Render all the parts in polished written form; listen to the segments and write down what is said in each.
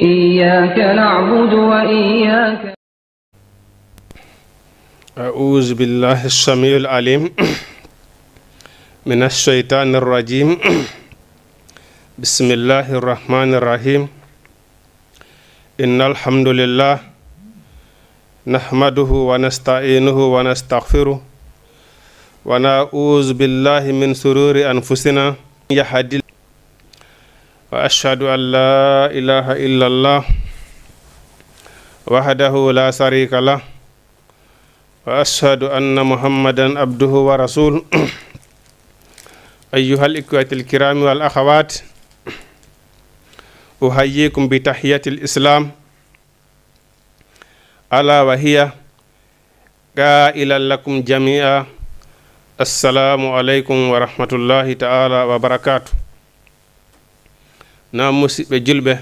إياك نعبد وإياك. أعوذ بالله السميع العليم من الشيطان الرجيم. بسم الله الرحمن الرحيم. إن الحمد لله نحمده ونستعينه ونستغفره ونعوذ بالله من شرور أنفسنا يهدي وأشهد أن لا إله إلا الله وحده لا شريك له وأشهد أن محمدا عبده ورسوله. أيها الإخوة الكرام والأخوات، أحييكم بتحية الإسلام ألا وهي قائلا لكم جميعا السلام عليكم ورحمة الله تعالى وبركاته. na musidɓe julɓe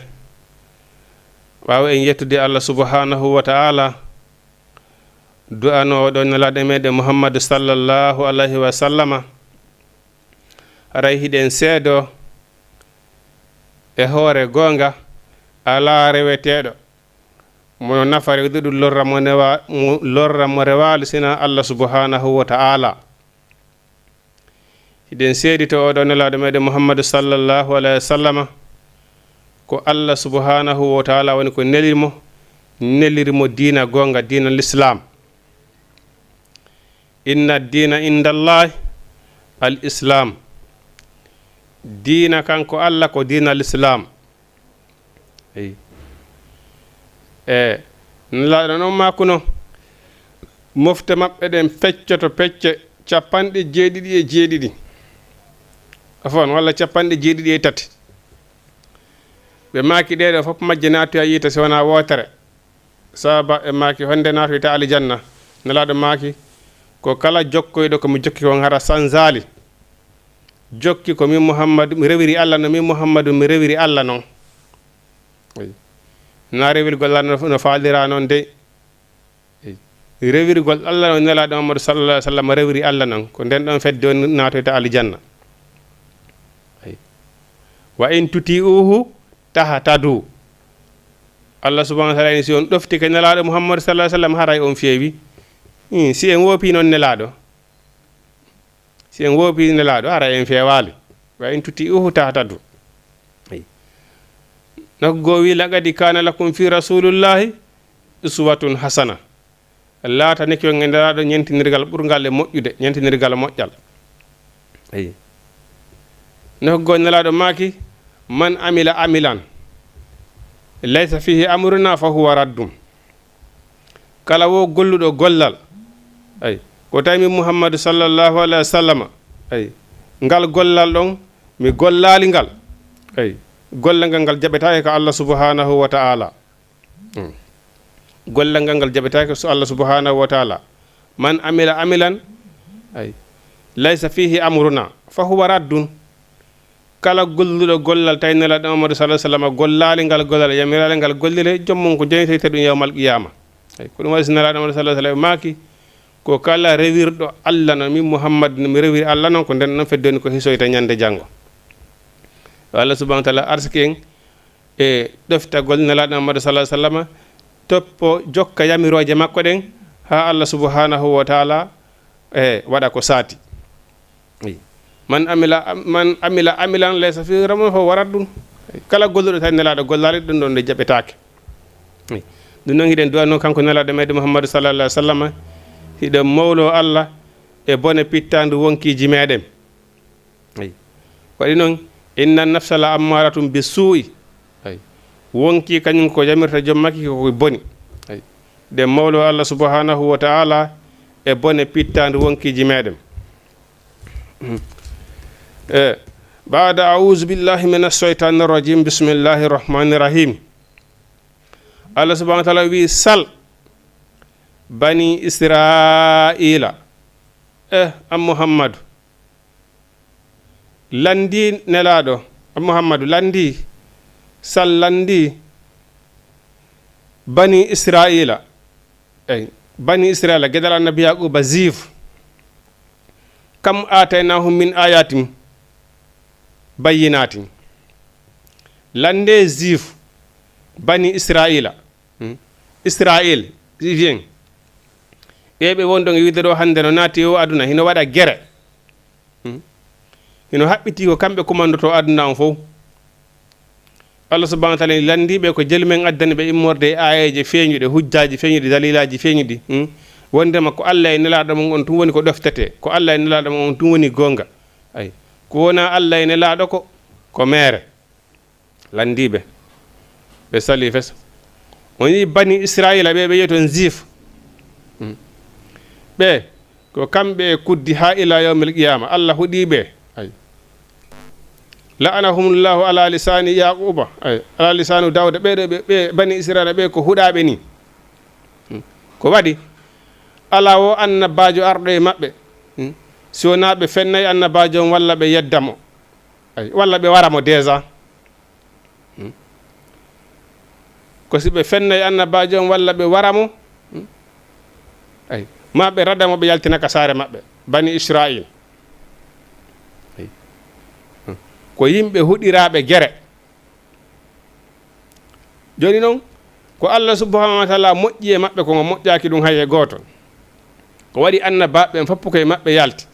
wawa en yettude Allah subhanahu wa ta'ala du'ano ɗo nelaɗo meɗen Muhammadu sallallahu alaihi wa sallama aray hiɗen seedo e hoore gonga ala reweteɗo mono nafare duɗu lorra mo rewalu sina Allah subhanahu wa ta'ala. hiɗen seedi to oɗo nelaɗo meɗen Muhammadu sallallahu alaihi wa sallama ko Allah subhanahu wa ta'ala woni ko nelirmo diina gonga, diina l'islam. inna diina indallahi al islam. diina kanko Allah ko diina l'islam. nelaɗo noon makuno mofte maɓɓe ɗen feccoto pecce 97 afon walla 97 ɓe maaki ɗeɗo fof majje naatoya yiita si wona wootere saba e maaki honde naatoyta alijanna. nelaɗo maaki ko kala jokkoyɗo komi jokki ko hara sanzali jokki ko min Muhammadu mi rewiri Allah no min Muhammadu mi rewiri Allah noon. na rewirgol Allah no faalira noon de rewirgol Allah no nelaɗo Muhammadu sallallahu alaihi wa sallam rewiri Allah noon ko nden ɗon fedde on naatoyta alijanna. wa in tuti'uhu tahtadu. Allah subhanahu wa ta'ala si on ɗofti ke nelaɗo Muhammadu sallallahu alaihi wa sallam haray on feewi. si en woopi noon nelaɗo si en woopi nelaɗo haray en feewali. wa in tuti'uhu tahtadu. nako goo wi laqad kana lakum fi rasulillahi uswatun hasana. laata neki on e nelaɗo ñentinirgal ɓurgal e moƴƴude, ñentinirgal moƴƴal. nako goo nelaɗo maaki man amila amilan laysa fihi amruna fa huwa raddum. kala wo golluɗo gollal ko tawi min Muhammadu sallallahu alaihi wa sallama ngal gollal ɗon mi gollali ngal gollal ngal jaɓetake ko Allah subhanahu wa ta'ala. gollal ngal jaɓetake so Allah subhanahu wa ta'ala. man amila amilan laysa fihi amruna fa huwa raddun. kala golluɗo gollal tawi nelaɗo Muhammadu sallallahu alaihi wa sallam gollali ngal gollal yamirale ngal gollile jommum ko jonitete ɗum yawmal qiyama. ko ɗum waɗi nelaɗo Muhammadu sallallahu alaihi wa sallam maaki ko kala rewirɗo Allah no min Muhammadu no mi rewiri Allah noon ko nden noon feddoni ko hisoyta ñande janngo. Allah subhanahu wa ta'ala arsiki en e ɗoftagol nelaɗo Muhammadu sallallahu alaihi wa sallam toppo jokka yamiroje makko ɗen ha Allah subhanahu wa ta'ala waɗa ko saati. man amila amilan laysa fihi amruna fa huwa raddun. kala golluɗo tawi nelaɗo gollali ɗum ɗon nde jaɓetake. ɗum noon hiɗen duwa noon kanko nelaɗo meɗen Muhammadu sallallahu alaihi wa sallam hiɗen mawlo Allah e bone pittandu wonkiji meɗen. waɗi noon inna nafsa la ammaratum bi suu'i. wonki kañum ko jamirta jommaki koko boni. ɗen mawlo Allah subhanahu wa ta'ala e bone pittandu wonkiji meɗen. بعد أعوذ بالله من الشيطان الرجيم بسم الله الرحمن الرحيم. الله سبحانه وتعالى وي سال بني إسرائيل أم محمد لندي نلادو أم محمد لندي سال لندي بني إسرائيل بني إسرائيل قدر النبي يعقوب زيف كم آتيناهم من آيات bayyinatin lande juif bani israila israil jien ɓeɓe wonɗon e wiide ɗo hannde no naati o aduna hino waɗa gere hino haɓɓiti ko kamɓe kumandoto aduna on fof Allah subhanahu wa taala landiɓe ko jelimen addani ɓe immorde e ayeje feeñuɗe hujjaji feeñuɗi dalilaji feeñuɗi wondema ko Allah e nelaɗo mum on tum woni ko ɗoftete ko Allah e nelaɗo mum on tum woni gonga ay ko wona Allah e nelaɗo ko mere landiɓe ɓe sali fes on yi bani israila ɓe yeyi toon juif ɓe ko kamɓe e kuddi ha ila yawmil qiyama Allah huuɗiɓe ay la'anahumullahu ala lisani yaquba ay ala lisanu dawda ɓe bani israila ɓe ko huuɗaɓe ni ko waɗi ala o annabajo arɗo e maɓɓe si wona ɓe fennayi annabajo on walla ɓe yeddamo ay walla ɓe waramo déjà ko si ɓe fennayi annabajo on walla ɓe waramo ay ma ɓe radamo ɓe yaltinaka saare maɓɓe bani israil ko yimɓe huɗiraɓe gere joni noon ko Allah subhanahu wa taala moƴƴi e maɓɓe komo moƴƴaki ɗum hay e goto ko waɗi annabaɓe en foppu koye maɓɓe yalti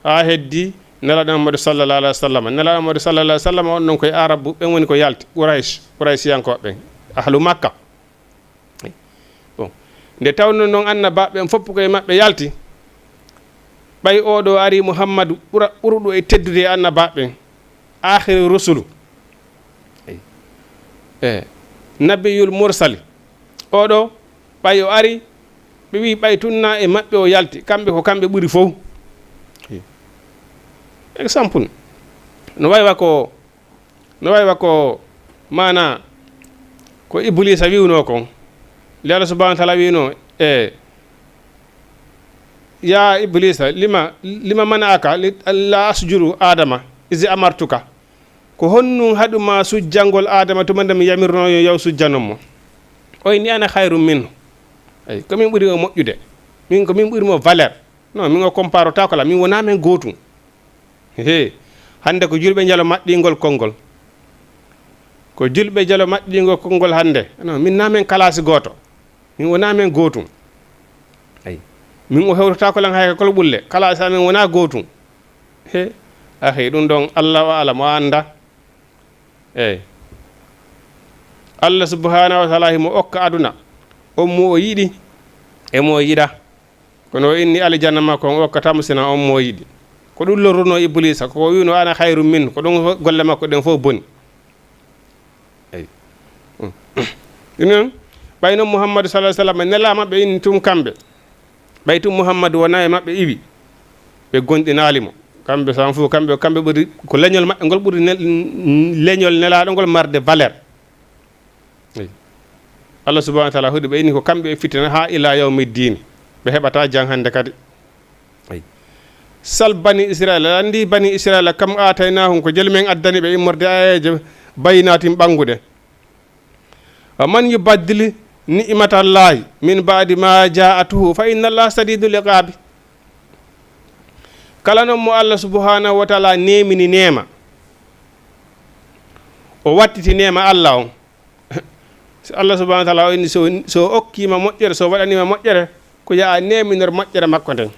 ha heddi nelaɗo Muhammadu sallallahu alaihi wa sallam nelaɗo Muhammadu sallallahu alaihi wa sallam on ɗon koye arabu ɓen woni ko yalti Quraysh ɓen ahlu makka bon nde tawno noon annabaɓe en foppu koye maɓɓe yalti ɓay oɗo ari Muhammadu ɓurɗo e teddude e annabaɓe akhiru rusulu nabiyul mursali oɗo ɓay o ari ɓe wi ɓay tunna e maɓɓe o yalti kamɓe ko kamɓe ɓuri fof exemple no waywa ko mana ko iblisa wiwno kon li Allah subhanahu wa taala wino ya iblisa lima manaka la asjudu adama isi amartuka ko honnu haɗuma sujjangol adama tuma nde mi yamirno yo yaw sujjanommo oy ni ana hayrum minhu ay komin ɓuri o moƴƴude min ko min ɓurimo valeur non min o compare ta kola min wona men gotum hande ko julɓe jalo maɗɗingol konngol ko julɓe jalo maɗɗingol konngol hande non min namen kalasi goto min wona men gotum ay min o hewtota kolan hay kol ɓulle kalasi amen wona gotum ahi ɗum ɗon Allah wa alam o anda eyyi Allah subhanahu wa taala himo okka aduna on mo o yiɗi e mo yiɗa kono o inni aljanna makko on okkatamo sina on mo yiɗi ko ɗum lorruno iblisa ko wino ana hayrum min ko ɗum golle makko ɗen fof boni eyyi ɗum noon ɓay noon Muhammadu sallallahu alaihi wasallam nela maɓɓe inni tum kamɓe ɓay tum Muhammadu wona e maɓɓe iwi ɓe gonɗinalimo kamɓe san fof kamɓe ɓuri ko leñol maɓɓe ngol ɓuri leñol nelaɗo ngol marde valeur Allah subhanahu wa taala huuɗi ɓe inni ko kamɓe fitina ha ila yawmi dini ɓe heɓata jang hande kadi sal bani israila andi bani israila kam ataynahum ko jeli men addani ɓe immorde ayeje bayinatin ɓangude wa man yubaddili ni'matallahi min ba'di ma ja'atuhu fa inna allaha sadidul iqabi kala noon mo Allah subhanahu wa taala nemini nema o wattiti nema Allah on Allah subhanahu wa taala o inni so okkima moƴƴere so waɗanima moƴƴere ko yaa neminor moƴƴere makko nden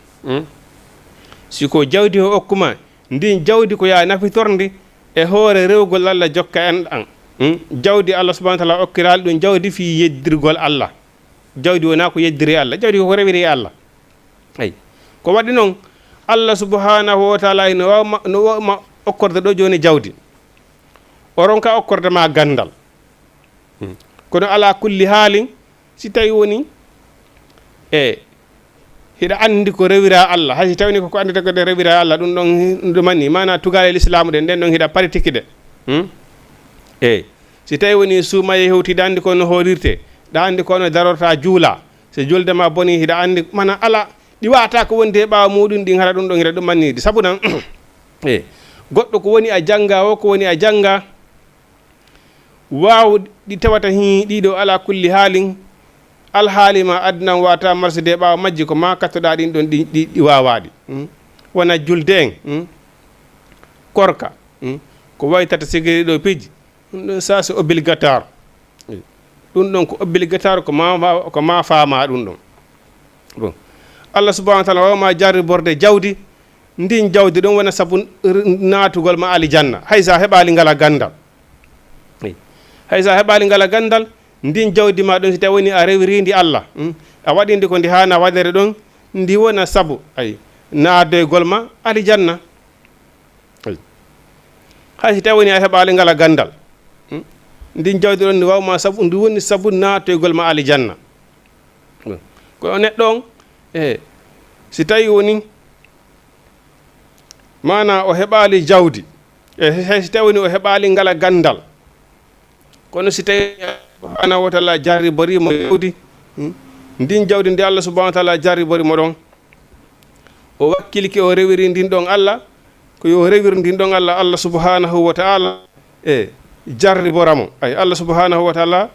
siko jawdi o okkuma ndin jawdi ko yaa nafitorndi e hoore rewgol Allah jokka en ɗan jawdi Allah subhanahu wa taala okkiraali ɗum jawdi fi yeddirgol Allah jawdi wona ko yeddiri Allah jawdi ko rewiri Allah ay ko waɗi noon Allah subhanahu wa taala no wawma okkorde ɗo joni jawdi o ronka okkorde ma gandal kono ala kulli haalin si tawi woni hiɗa andi ko rewira Allah hay si tawni ko andita ko de rewira Allah ɗum ɗon ɗumani mana tugale l'islamu de nden ɗon hiɗa paritiki de si tawi woni suumaye hewtide andi ko no hoolirte ɗa andi ko no darorta juula so juldema boni hiɗa andi mana ala ɗi wata ko wonde ɓawa muɗum ɗin hara ɗum ɗon hiɗa ɗumannide sabu nan goɗɗo ko woni a janga o ko woni a janga waw ɗi tawata hi ɗiɗo ala kulli haalin alhaalima adnan wata marside ɓawa majji ko ma kattoɗa ɗin ɗon ɗi wawaɗi wona julde en korka ko waytata sigiri ɗo piji ɗum ça c'est obligatoire ɗum ɗon ko obligatoire ko ma faama ɗum ɗon bon Allah subahanahu wa taala wawma jarriborde jawdi ndin jawdi ɗon wona sabu natugol ma alijanna hay sa heɓali ngala gandal hay sa heɓali ngala gandal ndin jawdi ma ɗon si tawi woni a rewirindi Allah a waɗindi ko ndi hana waɗere ɗon ndi wona sabu ay naadoygol ma alijanna hay si tawi woni a heɓali ngala gandal ndin jawdi ɗon ndi wawma sabu ndi woni sabu natoygol ma alijanna ko neɗɗo on si tawi woni mana o heɓali jawdi si tawi woni o heɓali ngala gandal kono si tawi subhanahu wa taala jarriborimo jawdi ndin jawdi ndi Allah subhanahu wa taala jarriborimo ɗon o wakkiliki o rewiri ndin ɗon Allah ko yo rewir ndin ɗon Allah subhanahu wa taala jarriboramo ay Allah subhanahu wa taala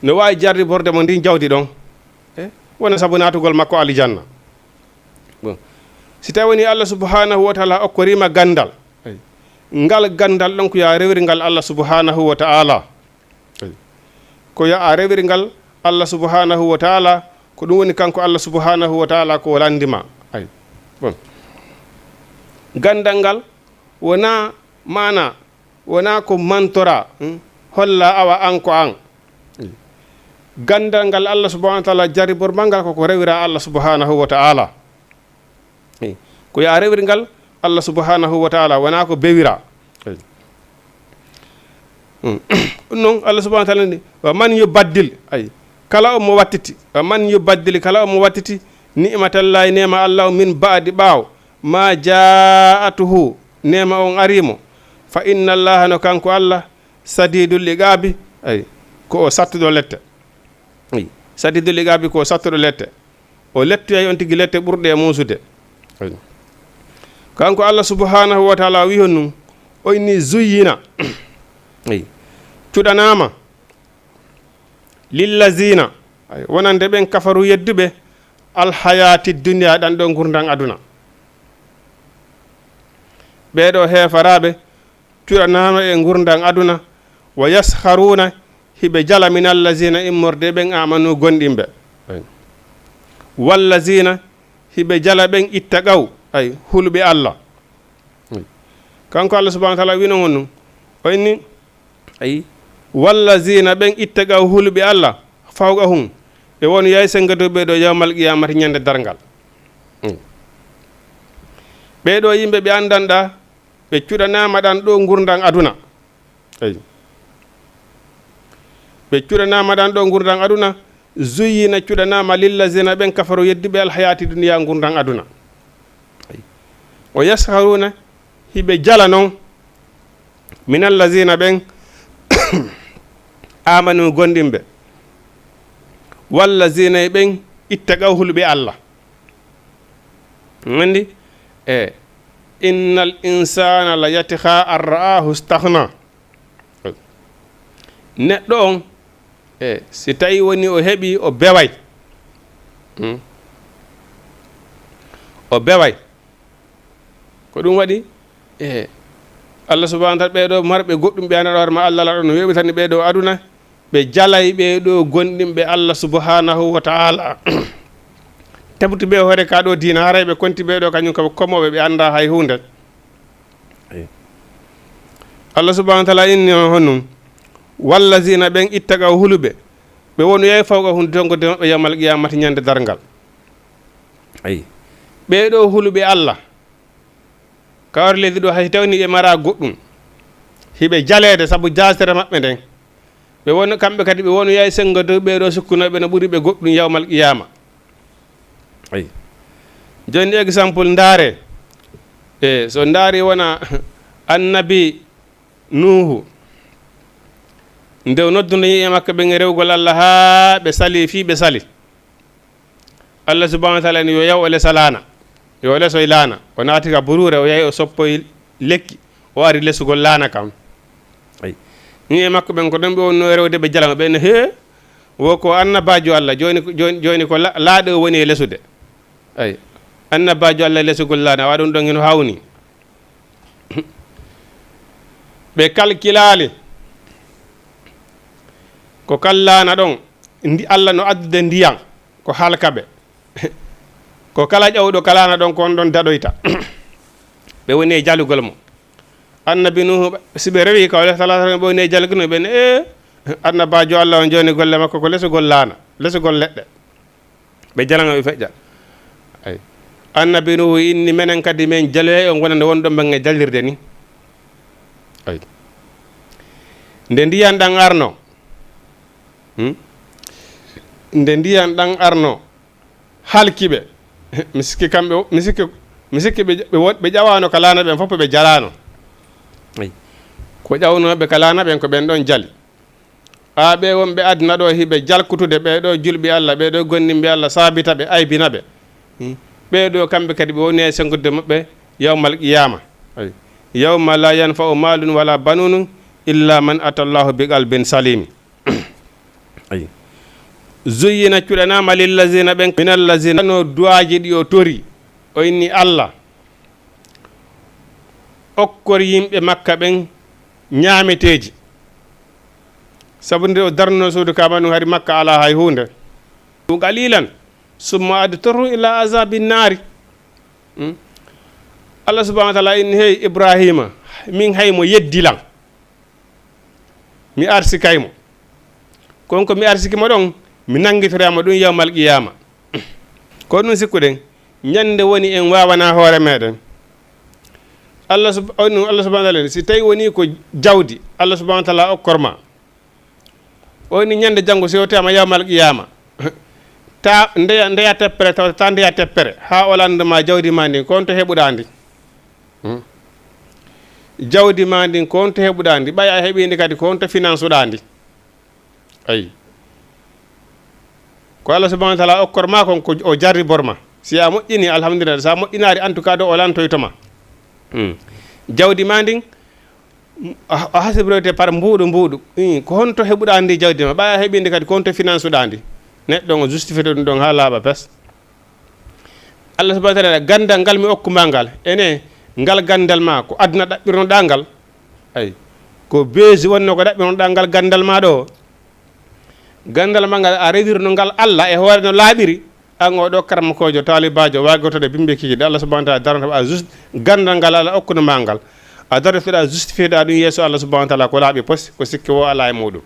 no wawi jarriborde mo ndin jawdi ɗon wona sabu natugol makko alijanna bon si tawi woni Allah subhanahu wa taala okkorima gandal ngal gandal ɗon ko ya rewri ngal Allah subhanahu wa taala ko ya a rewri ngal Allah subhanahu wa taala ko ɗum woni kanko Allah subhanahu wa taala ko landima ay bon gandal ngal wona mana wona ko mantora holla awa an ko an gandal ngal Allah subhanahu wa taala jarribor mangal koko rewira Allah subhanahu wa taala ko ya rewri ngal Allah subhanahu wa taala wona ko bewira non Allah subhanahu wa taala ni wa man yubaddil ay kala o mo wattiti wa man yubaddil kala o mo wattiti ni'matallahi nema Allah min ba'di baw ma ja'atuhu nema on arimo fa inna Allah no kanko Allah sadidul iqabi ay ko o sattudo lette ay sadidul iqabi ko sattudo lette o lettoy on tigi lette ɓurde e musude kanko Allah subhanahu wa taala wi honnum o inni zuyyina ay cuɗanama lillazina ay wonande ɓen kafaru yedduɓe alhayati dunia ɗan ɗo gurdan aduna ɓeɗo hefaraɓe cuɗanama e gurdan aduna wa yasharuna hiɓe jala min allazina immorde ɓen amanu gonɗinɓe wallazina hiɓe jala ɓen itta qaw ay hulɓe Allah kanko Allah subhanahu wa taala wino honnum o inni ay wallazina ɓen itta qaw hulɓe Allah fawqa hum ɓe won yay sengato ɓeɗo yawmal qiyamati ñande dargal ɓeɗo yimɓe ɓe andanɗa ɓe cuɗanama ɗan ɗo gurdan aduna ay ɓe cuɗanama ɗan ɗo gurdan aduna zuyyina cuɗanama lillazina ɓen kafaru yeddiɓe alhayati duniya gurdan aduna o yasharuna hiɓe jala noon min allazina ɓen amanu gonɗinɓe wallazina e ɓen itta qaw hulɓe Allah andi innal insana la yatiha an ra'ahu stahna neɗɗo on si tawi woni o heɓi o beway o beway ko ɗum waɗi Allah subhanahu wa taala ɓeɗo marɓe goɗɗum ɓe anaɗo hoore ma Allah laɗo no weɓi tan ɓeɗo aduna ɓe jalay ɓeɗo gonɗinɓe Allah subhanahu wa taala tabti ɓe hoore ka ɗo dina haray ɓe konti ɓeɗo kañum koɓe komoɓe ɓe anda hay hunde Allah subhanahu wa taala inni honnum wallazina ɓen ittaqa huluɓe ɓe wonu yey fawqa hunde tongode maɓɓe yawmal qiyamati ñande dargal ayi ɓeɗo huluɓe Allah kawar leydi ɗo hay tawni ɓe mara goɗɗum hiɓe jalede saabu jastere maɓɓe nden ɓe won kamɓe kadi ɓe wonu yey sengodo ɓeɗo sukkunoɓe no ɓuuri ɓe goɗɗum yawmal qiyama ayi joni exemple ndaare so ndaari wona annabi nuhu nde nodduno yi'e makko ɓen rewgol Allah ha ɓe sali fi ɓe sali Allah subhanahu wa taala ni yo yaw o lesa laana yo lesoye laana o naati ka burure o yahi o soppoye lekki o ari lesugol laana kam ayi ni e makko ɓen ko ɗon ɓe wonno rewde ɓe jalama ɓen he wo ko annabajo Allah joni ko laaɗo o woni e lesude ayi annabajo Allah lesugol laana wa ɗum ɗon heno hawni ɓe kalkilali ko kallana ɗon Allah no addude ndiyam ko halkaɓe ko kala ƴawɗo kalana ɗon ko on ɗon daɗoyta ɓe woni e jalugol mo annabi nuhu siɓe rewi ka ɓe woni e jalugol mo ɓene annabajo Allah on joni golle makko ko lesugol laana lesugol leɗɗe ɓe jalanga ɓe feƴƴa ay annabi nuhu inni menen kadi min jaloye on wonande wonɗo ɓen e jallirde ni ay nde ndiyan ɗan arno nde ndiyan ɗan arno halkiɓe mi sikki kamɓe mi sikki ɓe ƴawano ka laana ɓen fof ɓe jalano ay ko ƴawnoɓe ka laana ɓen ko ɓen ɗon jali ɓe wonɓe aduna ɗo hiɓe jalkutude ɓeɗo julɓe Allah ɓeɗo gonnimɓe Allah sabita ɓe aybina ɓe ɓeɗo kamɓe kadi ɓe woni e sengude maɓɓe yawmal qiyama ay yawma la yanfa'u malun wala banun illa man atallahu bi qalbin salim ay zuyyina cuɗanama lillazina ɓen min allazina no duwaji ɗi o tori o inni Allah okkor yimɓe makka ɓen ñaameteji sabu nde o darno suudu kama ɗum hari makka ala hay hunde qalilan summa adtoru ila azabi naari Allah subahana wa taala inni hey Ibrahima min haymo yeddilan mi arsikaymo konko mi arsikimo ɗon mi nangitorama ɗum yawmal qiyama ko ɗum sikkuɗen ñande woni en wawana hoore meɗen Allah subahana wa taala si tawi woni ko jawdi Allah subahana wa taala okkorma oni ñande janngo so yewtama yawmal qiyama ta ndeya teppere ta ndeya teppere ha olandema jawdi ma ndin ko on to heɓuɗa ndi jawdi ma ndin ko on to heɓuɗa ndi ɓay a heeɓidi kadi ko on to finance uɗa ndi ayi ko Allah subahana wa taala okkorma kon ko o jarri borma si a moƴƴini alhamdulillah sa moƴƴinari en tout cas ɗo o lantoytoma jawdi ma ndin a hasibrete par mbuuɗu ko honto heɓuɗa ndi jawdi ma ɓaya heɓinde kadi ko honto finance uɗa ndi neɗɗo o justifié ɗum ɗon ha laaɓa pes Allah subahana wa taala gandal ngal mi okkuma ngal ene ngal gandal ma ko aduna ɗaɓɓirnoɗa ngal ay ko beesi wonno ko ɗaɓɓirnoɗa ngal gandal ma ɗo gandal ma ngal a rewirno ngal Allah e hoore no laaɓiri an oɗo karmakojo talibajo wagotode bimbe kikiɗe Allah subahana wa taala darata a gandal ngal Allah okkuno ma ngal a daratoɗa justifié ɗa ɗum yeeso Allah subahana wa taala ko laaɓi pos ko sikki wo ala e muɗum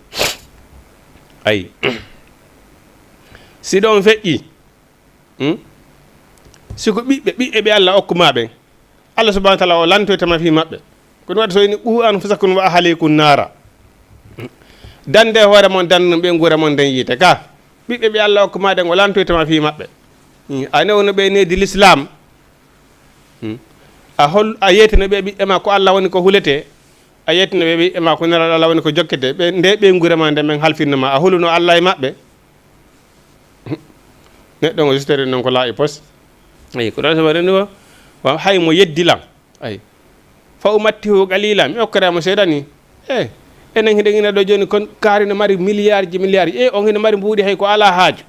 ayi si ɗon feƴƴi siko ɓiɓɓe Allah okkuma ɓen Allah subahana wa taala o lantoytama fi maɓɓe ko ɗum waɗi so ini ɓu an fusakum wa ahalikum nara dande hoore mon dandum ɓe guura mon nden yiite ka ɓiɓɓe Allah okkuma ɗen o lantoytama fi maɓɓe a newno ɓe nedi l'islam a yeytino ɓe ɓiɓɓe ma ko Allah woni ko hulete a yeytino ɓe ɓiɓɓe ma ko nelaɗo Allah woni ko jokkete ɓe nde ɓe guurama nde men halfinnoma a huluno Allah e maɓɓe neɗɗo ngo justere noon ko laaɓi pos ayi ko ɗon so waɗani o wa hay mo yeddilam ayi fa umattihu qalila mi okkoramo seeɗa ni enen hiɗen ina ɗo joni kon kaari no mari milliard ji on hino mari mbuuɗi hay ko ala haaju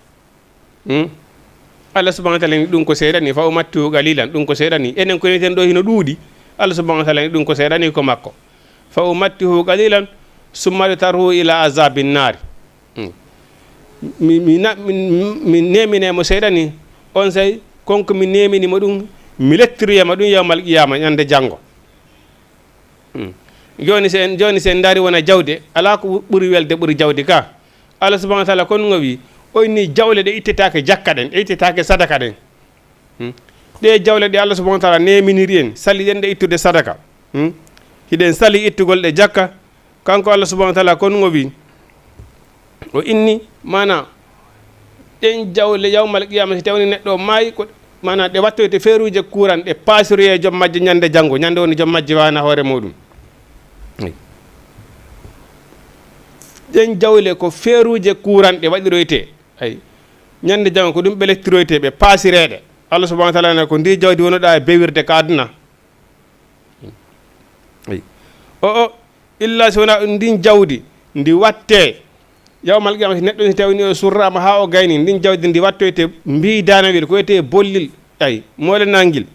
Allah subahana wa taala ni ɗum ko seeɗani fa umattihu qalilan ɗum ko seeɗani enen ko niten ɗo hino ɗuuɗi Allah subahana wa taala ni ɗum ko seeɗani ko makko fa umattihu qalilan summa tarhu ila azabin naari mi neminemo seeɗani on say konko mi neminimo ɗum mi lettiriyama ɗum yawmal qiyama ñande janggo joni sen daari wona jawde ala ko ɓuuri welde ɓuuri jawdi ka Allah subahana wa taala kon ngo wi o inni jawle ɗe ittetake jakka ɗen ɗe ittetake sadaka ɗen ɗe jawle ɗe Allah subahana wa taala neminiri en sali ɗen ɗe ittude sadaka hiɗen sali ittugol ɗe jakka kanko Allah subahana wa taala kon ngo wi o inni mana ɗen jawle yawmal qiyama si tawni neɗɗo maayi ko mana ɗe wattoyte feeruje kuran ɗe pasuriye joom majje ñande janggo ñande woni joom majje wana hoore muɗum ɗen jawle ko feeruje kuran ɗe waɗiroyte ay ñande janggo ko ɗum ɓe lettiroyte ɓe paasireɗe Allah subahana wa taala ne ko ndi jawdi wonoɗa e bewirde ka aduna o illa so wona ndin jawdi ndi watte yawmal qiyama si neɗɗo si tawni o surrama ha o gayni ndin jawdi ndi wattoyte mbidanawel ko wiyete bollil ay molenal ngil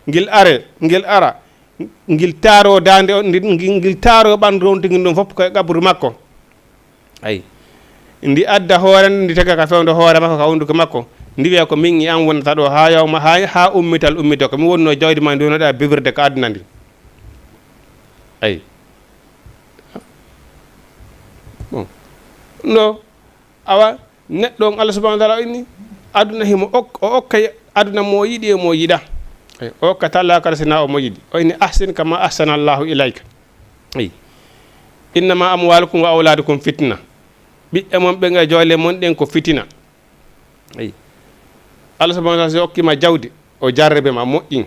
ngil ara ngil taaro dande on ngil taaro ɓandu on tigi ɗum fof koye qabru makko ayi ndi adda hoore ndi tega ka fewndo hoore makko ka hunduko makko ndi wiya ko min an wonata ɗo ha yawma ha ummital ummito ko mi wonno jawdi ma ndi wonoɗa bibirde ko aduna ndi ayi bon no awa neɗɗo on Allah subhanahu wa ta'ala inni aduna himo o okka aduna mo yiɗi e mo yiɗa ay o okka talla kala sina o mo yiɗi o inni ahsin kama ahsana Allahu ilayka ay innama amwalukum wa awladukum fitna ɓiɓɓe mon ɓe ga joole mon ɗen ko fitina ay Allah subhanahu wa ta'ala so okkima jawdi o jarrebe ma moƴƴin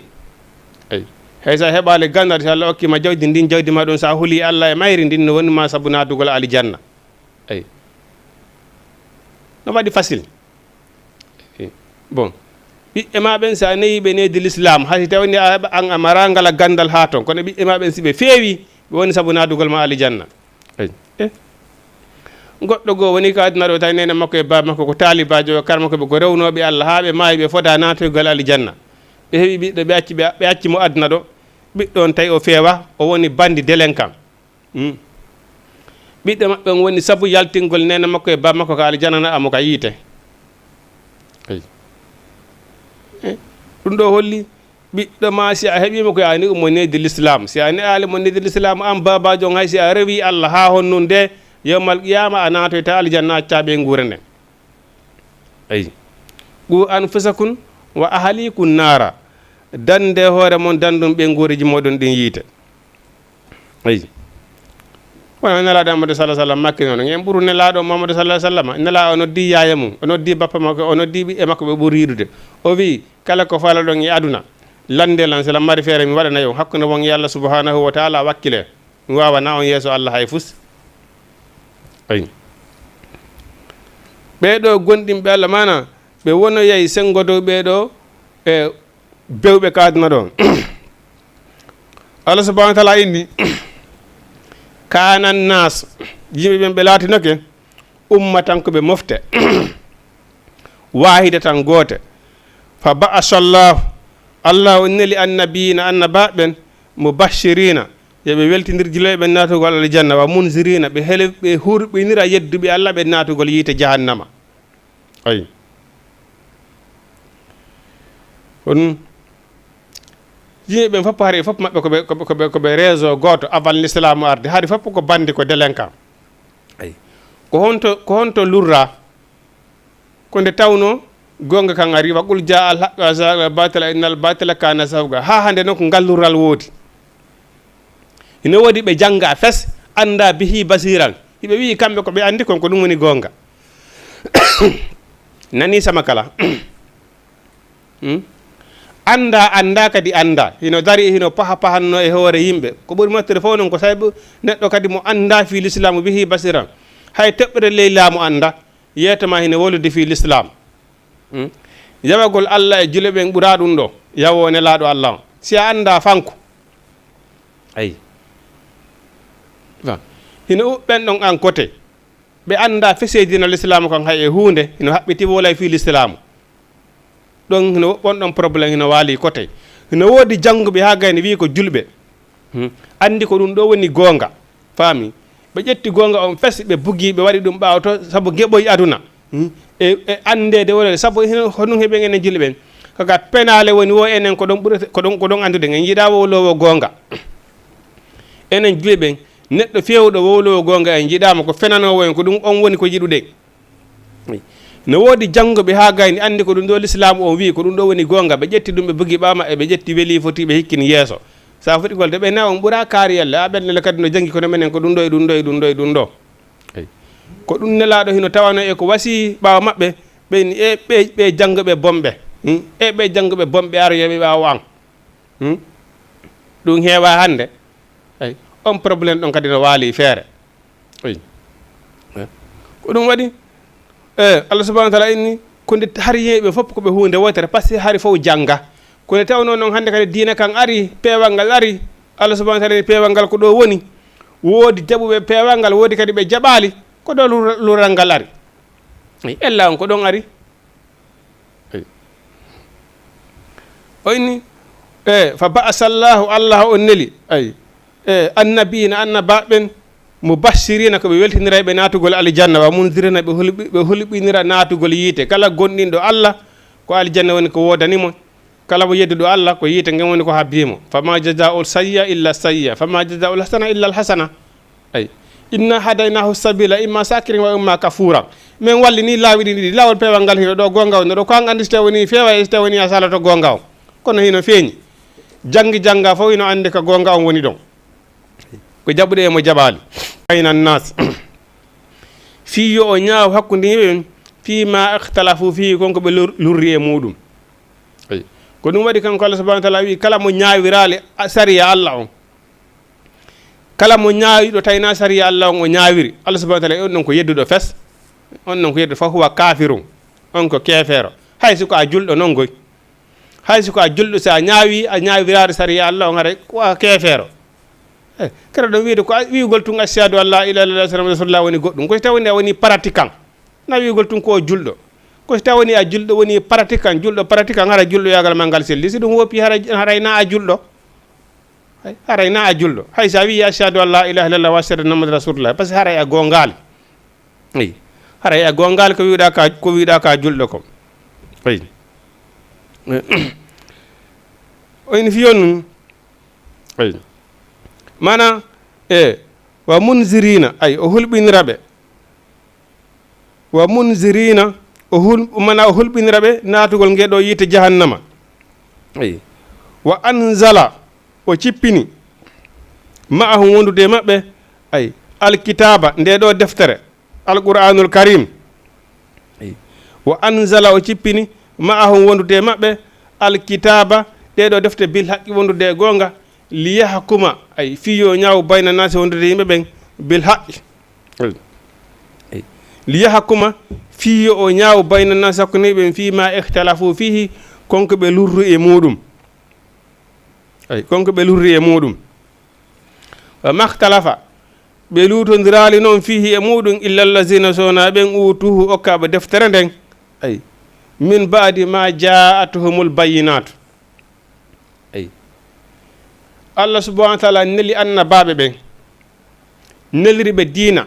ay hay sa heɓale gandal so Allah okkima jawdi ndin jawdi ma ɗon sa huuli Allah e mayri ndin no wonima sabu nadugol aljanna ay no waɗi facile bon ɓiɓɓe ma ɓen sa neyiɓe neydi l'islam hay tawni an a mara ngala gandal ha ton kono ɓiɓɓe ma ɓen si ɓe feewi ɓe woni sabu nadugol ma aljanna ay goɗɗo goo woni ko aduna ɗo tawi nene makko e baba makko ko talibajo kar makko ɓe ko rewnoɓe Allah ha ɓe maayi ɓe foda natoygol aljanna ɓe heeɓi ɓiɗɗo ɓe acci mo aduna ɗo ɓiɗɗo on tawi o feewa o woni bandi délinquant ɓiɗɗo maɓɓe on woni sabu yaltingol nene makko e baba makko ko aljanna na amo ka yiite ɗum ɗo holli ɓiɗɗo ma si a heeɓima ko ani ummo neydi l'islam si a ne ali mo neydi l'islam an babajo on hay si a rewi Allah ha honnun nde yawmal qiyama a natoyta aljanna accaɓe guure nden ayi qu anfusakum wa ahalikum nara dande hoore mon dandum ɓe guureji moɗon ɗin yiite ayi wona nelaɗo amadou sallah sallam makki noon en ɓuuru nelaɗo mamadou sallah sallam nela o noddi yaya mum o noddi bappa makko o noddi ɓiɓɓe makko ɓe ɓuuri yiɗude o wi kala ko fala ɗon e aduna lande lan sela mari feere mi waɗana yo hakkude won e Allah subhanahu wa ta'ala wakkile mi wawana on yeeso Allah hay fus ayi ɓeɗo gonɗinɓe Allah mana ɓe wono yeyi sengodo ɓeɗo e bewɓe ka aduna ɗon Allah subhanahu wa ta'ala inni kanan nas yimɓe ɓen ɓe laatinoke ummatan ko ɓe mofte wahida tan goote fa ba'asallahu Allah o neli annabiyina annabaɓen mubashirina yoɓe weltidir jiloɓe natugol aljanna wa munzirina ɓe hele ɓe hurɓinira yedduɓe Allah ɓe natugol yiite jahannama ayi on yimɓe fof haari fof maɓɓe koɓe réseau goto avant l'islam arde haari fof ko bandi ko délinquant ayi ko honto lurra ko nde tawno gonga kan ari wa qul jaa al haqq wa zahaqa al batila innal batila kana zahuqa ha hande noon ko ngallurral woodi ina woodi ɓe janga fes anda bihi basiral hiɓe wi kamɓe ko ɓe andi kon ko ɗum woni gonga nani sama kala anda kadi anda hino dari hino pahanno e hoore yimɓe ko ɓuri moftere fof noon ko sabu neɗɗo kadi mo anda fi l'islam bihi basiran hay toɓɓere ley laamu anda yetama hino wolude fi l'islam yawagol Allah e jule ɓen ɓura ɗum ɗo yawo nelaɗo Allah o si a anda fanko ayi hino uɓɓen ɗon an côté ɓe anda fesedina l'islam kon hay e hunde hino haɓɓiti wolay fi l'islam ɗon hino woɓɓon ɗon probléme hino waali côté hino woodi jannguɓe ha gayne wi ko julɓe andi ko ɗum ɗo woni gonga faami ɓe ƴetti gonga on fes ɓe bugi ɓe waɗi ɗum ɓawto sabu geɓoy aduna e andede wolede sabu honum heeɓe enen julɓe ɓen kaka penale woni wo enen ko ɗon ɓurete ko ɗon andude en jiiɗa wowlowo gonga enen julɓe ɓen neɗɗo fewɗo wowlowo gonga en jiiɗama ko fenanowo en ko ɗum on woni ko jiɗuɗen no woodi janngoɓe ha gayni andi ko ɗum ɗo l'islam o wi ko ɗum ɗo woni gonga ɓe ƴetti ɗum ɓe bugi ɓama e ɓe ƴetti weeli foti ɓe hikkini yeeso sa foti golde ɓe na on ɓuura kaariyelle a ɓennele kadi no janggi kono menen ko ɗum ɗo e ɗum ɗo e ɗum ɗo e ɗum ɗo ko ɗum nelaɗo hino tawano e ko wasi ɓawa maɓɓe ɓeni ɓe janggoɓe bomɓe ɓe janggoɓe bomɓe aroyoɓe ɓawa an ɗum heewa hande ay on probléme ɗon kadi no waali feere ayi ko ɗum waɗi Allah subhanahu wa ta'ala inni konde har yeɓe fof koɓe hunde wotere par ce que hari fof jangga konde tawno noon hande kadi diina kan ari peewal ngal ari Allah subhanahu wa ta'ala peewal ngal ko ɗo woni woodi jaɓuɓe peewal ngal woodi kadi ɓe jaɓali ko ɗo lural ngal ari ella on ko ɗon ari o inni fa ba'asallahu allah on neli ay annabina annabaɓen mubashirina ko ɓe weltiniraɓe natugol aljanna wa mundirina ɓe hulɓinira natugol yiite kala gonɗinɗo allah ko aljanna woni ko wodanimo kala mo yedduɗo allah ko yiite ngam woni ko habbimo fama jazaul sayya illa sayya fama jazaul hasana illa alhasana ay inna hadaynahu sabila imma sakirin wa imma kafura min walli ni laawi ɗiɗi lawol pewal ngal hino ɗo gonga woni ɗo ko an andi so tawoni feewa e so tawoni a salato gonga o kono hino feeñi janggi jangga fof hino andi ko gonga on woni ɗon ko jaɓuɗe emo jaɓali aynan nas fiyo o ñaaw hakkude yimɓe fima ikhtalafu fi konko ɓe lurri e muɗum ko ɗum waɗi kanko Allah subhanahu wa ta'ala wi kala mo ñaawirali sariya Allah on kala mo ñaawiɗo tawina sariya Allah on o ñaawiri Allah subhanahu wa ta'ala on ɗon ko yedduɗo fes on ɗon ko yedduɗo fa huwa kafirun on ko kefeero hay siko a julɗo noon goy hay siko a julɗo so a ñaawirade sariya Allah on haɗa ko a kefeero kala ɗon wiide ko wiigol tun ashhadu an la ilaha illallah sallallahu alaihi wasallam woni goɗɗum ko so tawoni a woni pratiquant na wiigol tun ko julɗo ko so tawoni a julɗo woni pratiquant julɗo pratiquant hara julɗo yagal ma ngal selli si ɗum woppi harayna a julɗo harayna a julɗo hay sa wi ashhadu an la ilaha illallah wa ashhadu anna muhammadan rasulullah par ce que haray a gongali eyi haray a gongali ko wiɗa ka julɗo ko eyi oyni fiyon nun eyi mana wa munzirina ay o hulɓiniraɓe wa munzirina o hulɓiniraɓe natugol ngeɗo yiite jahannama ay wa anzala o cippini ma'ahum wondude maɓɓe ay alkitaba nde ɗo deftere alqur'anul karim ay wa anzala o cippini ma'ahum wondude maɓɓe alkitaba ɗeɗo defte bil haqqi wondude gonga liyahkuma ay fiyo ñaaw bayna nasi wondude yimɓe ɓen bil haqqi liyahkuma fiyo o ñaaw bayna nasi hakkude ɓen fima ikhtalafu fihi konko ɓe lurru e muɗum ay konko ɓe lurri e muɗum wa makhtalafa ɓe lutondirali noon fihi e muɗum illa allazina sona ɓen utuhu okkaɓe deftere nden ay min baadi ma jaatuhumul bayinatu ay Allah subhanahu wa ta'ala neli annabaɓe ɓen neliri ɓe diina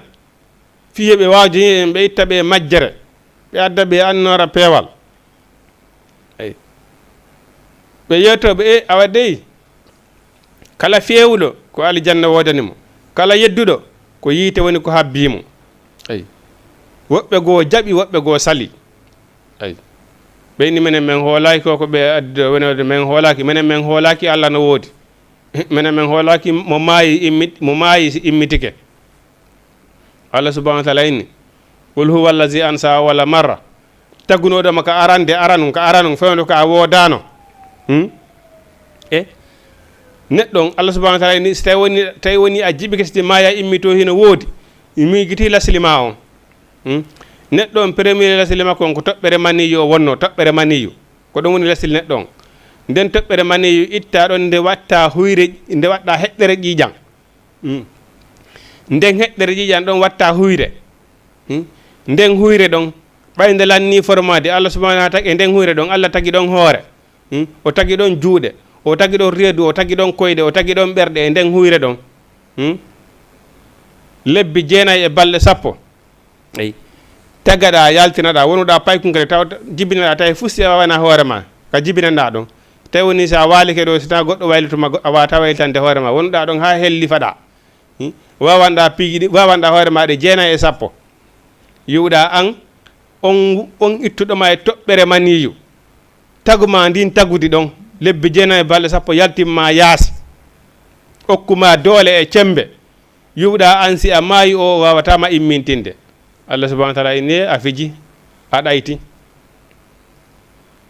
fiye ɓe wajoyi en ɓe itta ɓe majjere ɓe adda ɓe annora peewal ay ɓe yettoɓe awa dey kala fewuɗo ko aljanna wodanimo kala yedduɗo ko yiite woni ko habbimo ay woɓɓe goo jaɓi woɓɓe goo sali ay ɓeyni menen men hoolaki koko ɓe addi wonode men hoolaki menen men hoolaki Allah no woodi menen men hoolaki mo maayi immitike Allah subhanahu wa ta'ala inni qul huwa allazi ansa wala marra tagunoɗoma ko aranum ko aranum fewde ko a woodano neɗɗon Allah subhanahu wa ta'ala inni so tawi woni a jiɓi kesde maya immito hino woodi miigiti laslima on neɗɗo on premier lasli makko on ko toɓɓere maniyu o wonno toɓɓere maniyu ko ɗum woni lasli neɗɗo on nden toɓɓere maniyu itta ɗon nde watta huyre nde waɗɗa heɗɗere ƴiƴan nden heɗɗere ƴiƴan ɗon watta huyre nden huyre ɗon ɓayde lanni formade Allah subhanahu wa ta'ala e nden huyre ɗon Allah tagi ɗon hoore o tagi ɗon juuɗe o tagi ɗon reedu o tagi ɗon koyɗe o tagi ɗon ɓerɗe e nden huyre ɗon lebbi 9 e balɗe 10 eyi tagaɗa yaltinaɗa wonuɗa paykungere taw jibinaɗa tawi fusti a wawana hoore ma ka jibinanɗa ɗon tawi woni sa waalike ɗo sita goɗɗo waylituma a wata waylitande hoore ma wonuɗa ɗon ha hellifaɗa wawanɗa piiƴi wawanɗa hoore ma ɗe 9 e 10 yiwɗa an on ittuɗoma e toɓɓere maniyu taguma ndin tagudi ɗon lebbi 9 e balɗe 10 yaltimma yaasi okkuma doole e cembe yiwɗa an si a maayi o wawatama immintinde Allah subhanahu wa ta'ala inni a fiji a ɗayti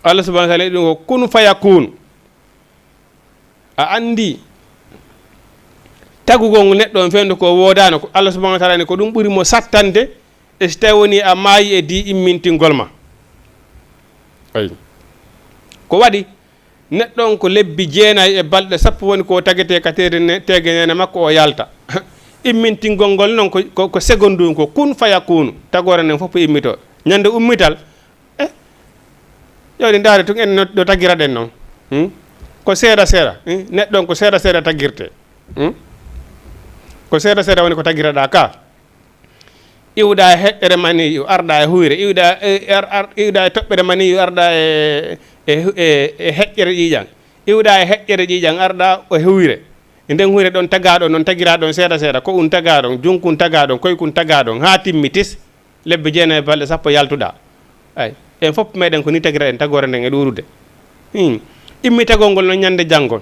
Allah subhanahu wa ta'ala ɗum ko kun fayakun a andi tagugol neɗɗo on fewde ko wodano ko Allah subhanahu wa ta'ala ni ko ɗum ɓuri mo sattande e so tawi woni a maayi e di immintingol ma ayi ko waɗi neɗɗo on ko lebbi 9 e balɗe 10 woni ko tagete ka tegenene makko o yalta immintingol ngol noon ko seconde ko kun fayakunu tagore nen fof immito ñande ummital yawde ndaade tun en no tagira ɗen noon ko seeɗa seeɗa neɗɗon ko seeɗa seeɗa taggirte ko seeɗa seeɗa woni ko taggireɗa ka iwɗa e heƴƴere maniyu arɗa e huyre iwɗa e toɓɓere maniyu arɗa e heƴƴere ƴiiƴan iwɗa e heƴƴere ƴiiƴan arɗa e huyre e nden huyre ɗon tagaɗon noon tagira ɗon seeɗa seeɗa ko un tagaɗon junkun tagaɗon koykun tagaɗon ha timmi tis lebbi 9 balɗe 10 yaltuɗa ay en fof meɗen ko ni tagira en tagore nden e ɗurude immi tagol ngol noon ñande janngol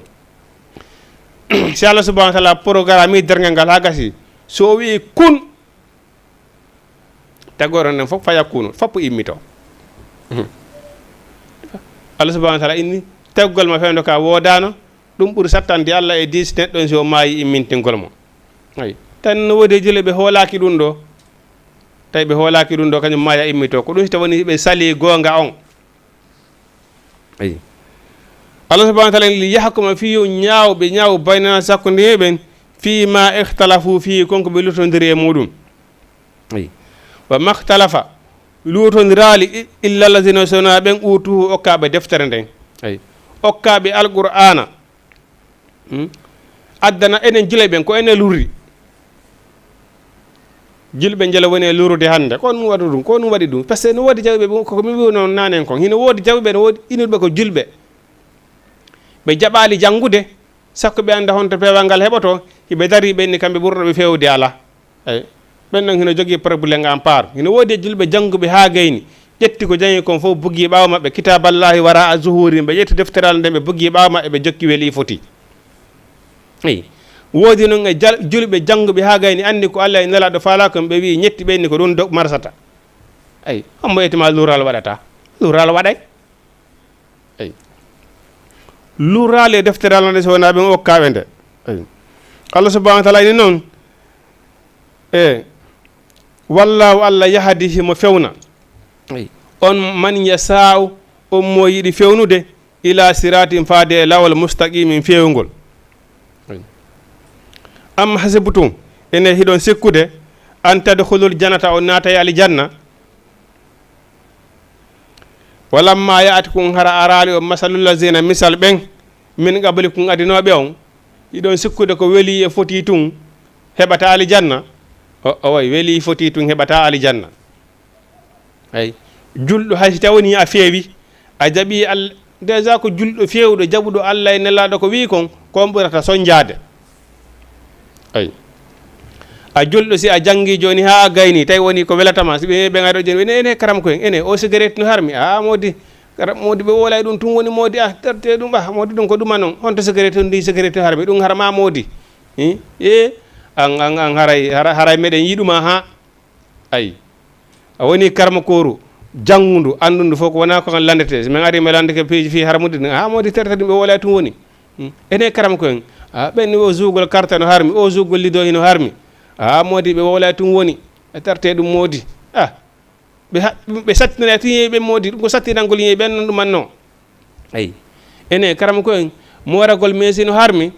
si Allah subahanahu wa taala programme dergal ngal ha gasi so wi kun tagore nden fof fayakkuno foppo immito Allah subahanahu wa taala inni taggol ma fewndo ka wodano ɗum ɓuri sattande Allah e dis neɗɗon so maayi immintingol mo ay tan no wodi jule ɓe hoolaki ɗum ɗo tawi ɓe hoolaki ɗum ɗo kañum maya immito ko ɗum so tawoni ɓe sali gonga on ayi Allah subahanahu wa taala li yahkuma fiyu ñaawɓe ñaaw baynana sakkude ɓen fi ma ihtalafu fi konko ɓe lutodiri e muɗum ayi wa mahtalafa lutondirali illa alladina sona ɓen utuhu okkaɓe deftere nden ayi okkaɓe alqur'ana addana enen jule ɓen ko enen lurri julɓe jela woni e lurude hannde ko ɗum waɗi ɗum ko ɗum waɗi ɗum par ce que no woodi jawɓe koko mi wi noon nanen kon hino woodi jawɓe no woodi inuɓe ko julɓe ɓe jaɓali janngude sakko ɓe anda honto peewal ngal heɓoto hiɓe dari ɓenni kamɓe ɓurɗoɓe fewde ala eyi ɓen ɗon hino jogui probléme en part hino woodi e julɓe jannguɓe ha gayni ƴetti ko jangi kon fof buggi ɓaawa maɓɓe kitaballahi wara a zuhuri ɓe ƴetti defteral nde ɓe buggi ɓaawa maɓɓe ɓe jokki weeli foti eyi woodi noon e julɓe jannguɓe ha gayni andi ko Allah e nelaɗo faala kon ɓe wi ñetti ɓenni ko ɗum dog marsata eyi hombo etima lural waɗata lural waɗay eyi lural e defteral nde so wona ɓen okkaɓe nde eyi Allah subahanahu wa taala ini noon e wallahu Allah yahdihi mo fewna eyi on man yasau on mo yiɗi fewnude ila siratin faade e lawol mustaqimin fewngol am hasibutum ene hiɗon sikkude an tadkhulul janata o naata e aljanna walamma yaatikum hara arali o masalul lazina misal ɓen min qablikum adinoɓe on hiɗon sikkude ko weeli e foti tun heɓata aljanna o way weeli foti tun heɓata aljanna ay julɗo haysi tawni a feewi a jaɓi Allah déjà ko julɗo fewɗo jaɓuɗo Allah e nelaɗo ko wi kon kon ɓurata soñjade ay a julɗo si a janggi joni ha a gayni tawi woni ko welatama si ɓe gaɗo joni ene karam koyen ene o cigarette no harmi modi modi ɓe wolay ɗum tun woni modi tarte ɗum modi ɗum ko ɗuma noon honto cigarette ndi cigarette harmi ɗum harma modi an haray meɗen yiɗuma ha ayi a woni karma koru jangudu andundu fof ko wona ko landete min ari mi landeke piiji fi harmude modi terte ɗum ɓe wolay tun woni ene karam koyen ɓenni o zugol carte no harmi o zugol lido hino harmi modi ɓe wolay tun woni e tarte ɗum modi ɓe sattinare tun yeyi ɓen modi ɗum ko sattinangol yeyi ɓen non ɗumanno ayi ene karama koyen moragol mesi no harmi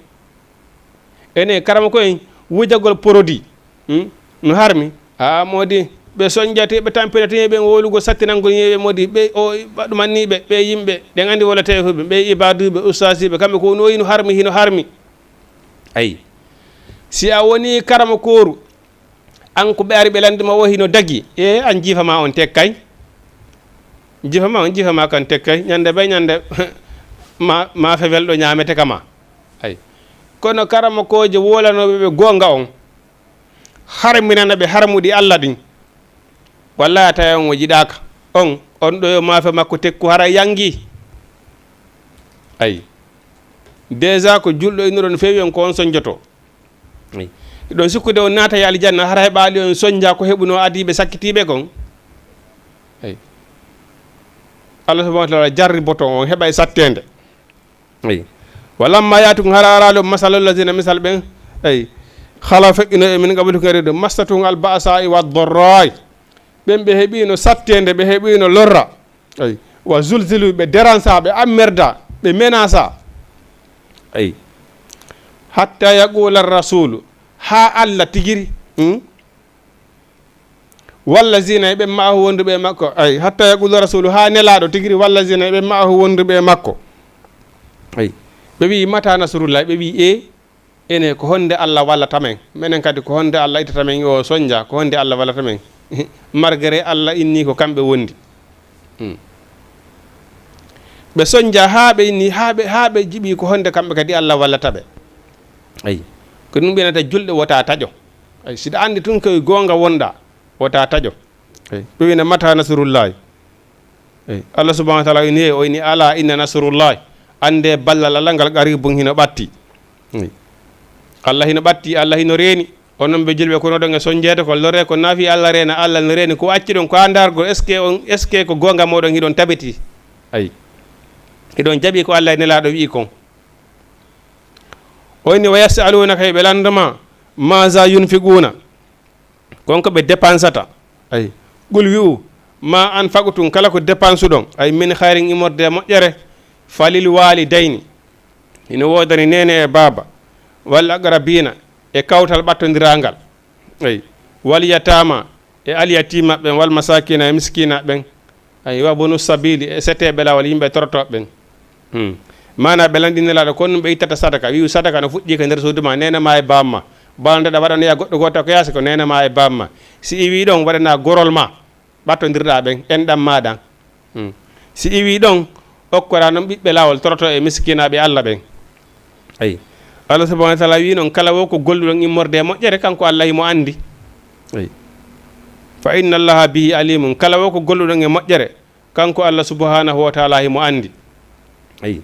ene karama koyen wujagol produit no harmi modi ɓe soñjate ɓe tampinate ɓen wolugo sattinangol yeɓe modi ɓe o ɗumanniɓe ɓe yimɓe ɗen andi wolate huɓe ɓe ibaduɓe ustasiɓe kamɓe ko noyi no harmi hino harmi ayi si a woni karama koru an ko ɓe ari ɓe landima o hino dagui an jiifama on tekkay jiifama kan tekkay ñande ɓe ñande ma fewelɗo ñamete kama ayi kono karama koje wolanoɓeɓe gonga on harminana ɓe harmuɗi Allah ɗin walla tawi on o jiɗaka on ɗo yo maafe makko tekku hara yangi ayi déjà ko julɗo innuɗo no fewi on ko on soñjoto ayi ɗon sikkude on naata e aljanna hara heɓali on soñja ko heɓuno adiɓe sakkitiɓe kon ayi Allah subahanahu wa taala jarri boton on heɓa e sattede ayi walamma yaatikum hara arali o masalul lazina misal ɓen ayi hala feƴƴino e min qablikum reɗo mastatum al ba'sa wa dorray ɓen ɓe heeɓino sattede ɓe heeɓino lorra ayi wa zulzilu ɓe déransa ɓe ammerda ɓe menasa ayi hatta yaqula rasulu ha Allah tigiri wallazina ɓe maahu wonduɓe makko ayi hatta yaqula rasulu ha nelaɗo tigiri wallazina ɓe maahu wonduɓe makko ayi ɓe wi mata nasrullahi ɓe wi ene ko honde Allah wallata men minen kadi ko honde Allah ittata men o soñdia ko honde Allah wallata men margare Allah inni ko kamɓe wondi ɓe soñdia ha ɓe inni ha ɓe jiiɓi ko honde kamɓe kadi Allah wallata ɓe ayi ko ɗum ɓenata julɗe wota taƴo ay siɗa andi tun koye gonga wonɗa wota taƴo ɓe wina mata nasrullahi Allah subahanahu wa taala ini o ini ala inna nasrullahi ande ballal Allah ngal qaribun hino ɓatti Allah hino ɓatti Allah hino reeni onon ɓe julɓe kono ɗon e soñjede ko lore ko naafi Allah reena Allah no reeni ko acci ɗon ko andargo est ce que ko gonga moɗon hiɗon tabiti ayi hiɗon jaaɓi ko Allah e nelaɗo wi kon o inni wa yasalunaka ɓe landema maza yunfiguna konko ɓe dépensata ayi qul wi'u ma an fagutum kala ko dépense ɗon ay min hayrin immorde moƴƴere falil walidayni ina wodani nene e baba walla aqrabina e kawtal ɓattodirangal ay wal yatama e alyatima ɓen wal masakina e miskina ɓen ay wa bonu sabili e seteɓe lawol yimɓe torotoɓe ɓen mana ɓe landinelaɗo kon ɗum ɓe ittata sadaka wiu sadaka no fuɗɗi ko nder suudu ma nenema e bamma baldeɗa waɗanoya goɗɗo goto ko yaasi ko nenema e bamma si iwi ɗon waɗana gorol ma ɓattodirɗa ɓen enɗam maɗan si iwi ɗon okkora noon ɓiɓɓe lawol toroto e miskinaɓe Allah ɓen ayi Allah subahanahu wa taala wi noon kala wo ko golluɗon immorde e moƴƴere kanko Allah himo andi ayi fa inna allaha bihi alimum kala wo ko golluɗon e moƴƴere kanko Allah subahanahu wa taala himo andi ayi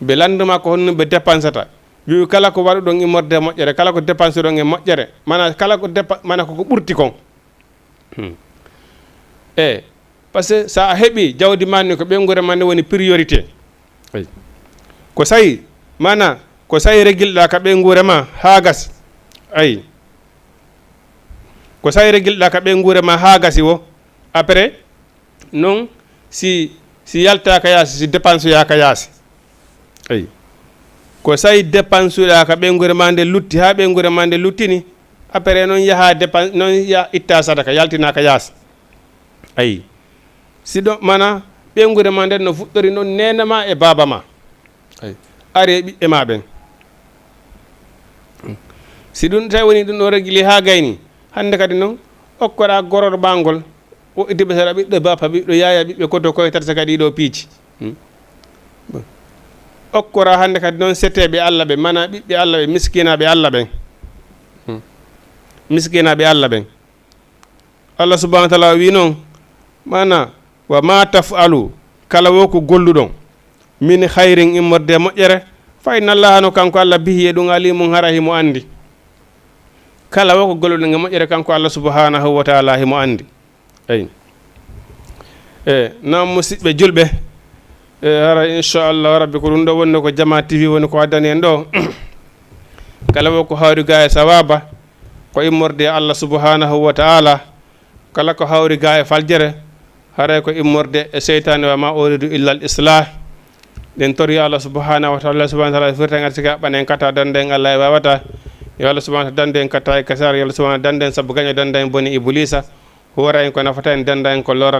ɓe landuma ko honno ɓe dépensata wi kala ko waɗuɗon immorde e moƴƴere kala ko dépense ɗon e moƴƴere mana kala ko mana koko ɓurti kon par ce que sa a heeɓi jawdi manni ko ɓengure manne woni priorité ayi ko sayi mana ko sayi reguilɗa ka ɓengure ma ha gasi ayi ko sayi reguilɗa ka ɓengure ma ha gasi wo après non si yaltaka yaasi si dépense yaka yaasi ayi ko sayi dépense uɗa ka ɓengure ma nde lutti ha ɓengure ma nde luttini après noon yaha dépense noon ya itta sadaka yaltinaka yaasi ayi siɗo mana ɓengure ma nden no fuɗɗori noon nenema e baba ma ayi ari e ɓiɓɓe ma ɓen si ɗum tawi woni ɗum ɗo régli ha gayni hande kadi noon okkoɗa goror ɓangol woɗɗitiɓe saɗa ɓiɗɗo bapa ɓiɗɗo yaya ɓiɓɓe koto koye tata kadi ɗo piici okkora hande kadi noon seteɓe Allah ɓe mana ɓiɓɓe Allah ɓe miskinaɓe Allah ɓen miskinaɓe Allah ɓen Allah subahanahu wa taala wi noon mana wa ma tafalu kala wo ko golluɗon min hayrin immorde moƴƴere fa inna allaha no kanko Allah bihi e ɗum alimum hara himo andi kala wo ko golluɗon e moƴƴere kanko Allah subhanahu wa taala himo andi ayi noon musidɓe julɓe hara inchallahu rabbi ko ɗum ɗo wonni ko Jama TV woni ko addani en ɗo kala wo ko hawri ga e sawaba ko immorde Allah subhanahu wa taala kala ko hawri ga e faljere haray ko immorde e seytane wa ma uridu illa al islah den tori Allah subhanahu wa taala firta ngar sika ɓanen kata dande en Allah e wawata yo Allah subhanahu dande en kata e kasar yo Allah subhanahu dande en saabu gaño dande en boni iblisa hoora en ko nafata en danda en ko lora